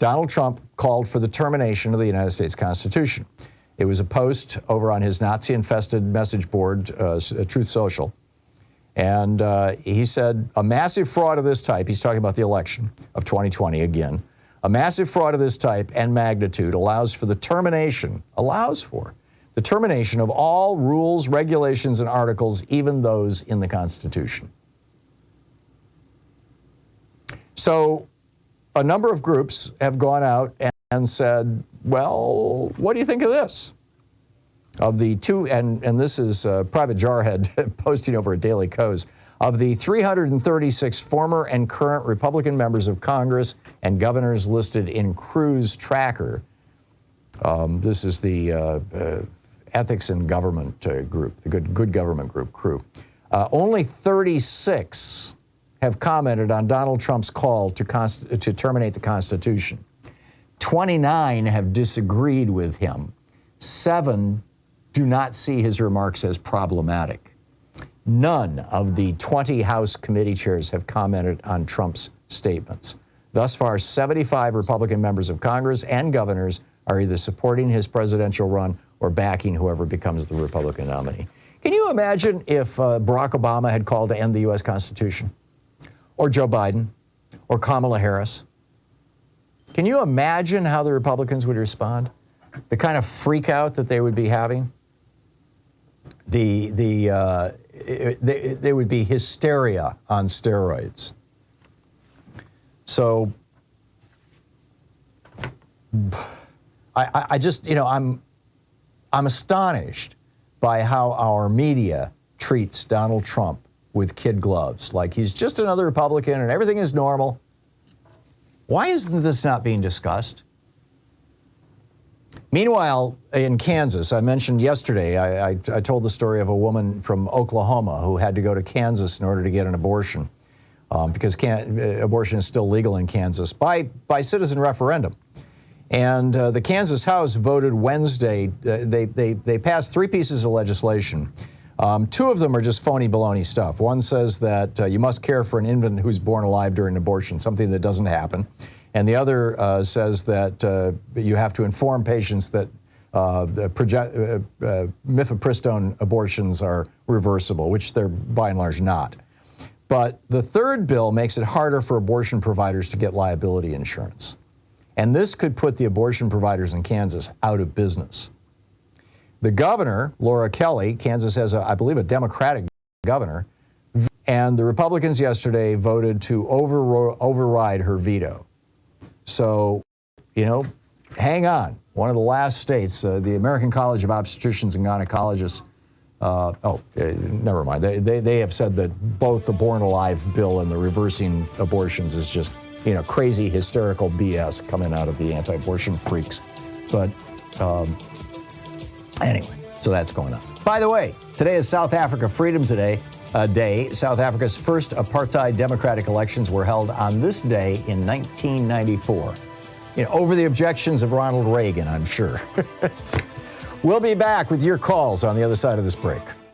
Donald Trump called for the termination of the United States Constitution. It was a post over on his Nazi-infested message board, Truth Social. And he said, a massive fraud of this type, he's talking about the election of 2020 again, a massive fraud of this type and magnitude allows for the termination of all rules, regulations, and articles, even those in the Constitution. So a number of groups have gone out and said, well, what do you think of this? Of the two, and this is Private Jarhead posting over at Daily Kos, of the 336 former and current Republican members of Congress and governors listed in Crew's tracker. This is the Ethics and Government group, the Good Government group, Crew. Only 36 have commented on Donald Trump's call to terminate the Constitution. 29 have disagreed with him. 7 do not see his remarks as problematic. None of the 20 House committee chairs have commented on Trump's statements. Thus far, 75 Republican members of Congress and governors are either supporting his presidential run or backing whoever becomes the Republican nominee. Can you imagine if Barack Obama had called to end the U.S. Constitution? Or Joe Biden? Or Kamala Harris? Can you imagine how the Republicans would respond? The kind of freak out that they would be having? There would be hysteria on steroids. So I just, I'm astonished by how our media treats Donald Trump with kid gloves, like he's just another Republican and everything is normal. Why isn't this not being discussed? Meanwhile, in Kansas, I mentioned yesterday, I told the story of a woman from Oklahoma who had to go to Kansas in order to get an abortion because abortion is still legal in Kansas by citizen referendum. And the Kansas House voted Wednesday. They passed 3 pieces of legislation. 2 of them are just phony baloney stuff. One says that you must care for an infant who's born alive during abortion, something that doesn't happen. And the other says that you have to inform patients that mifepristone abortions are reversible, which they're by and large not. But the third bill makes it harder for abortion providers to get liability insurance. And this could put the abortion providers in Kansas out of business. The governor, Laura Kelly, Kansas has, I believe, a Democratic governor, and the Republicans yesterday voted to override her veto. So, hang on. One of the last states, the American College of Obstetricians and Gynecologists, never mind. They have said that both the Born Alive bill and the reversing abortions is just, crazy, hysterical BS coming out of the anti-abortion freaks. But anyway, so that's going on. By the way, today is South Africa Freedom Day. South Africa's first apartheid democratic elections were held on this day in 1994. Over the objections of Ronald Reagan, I'm sure. We'll be back with your calls on the other side of this break.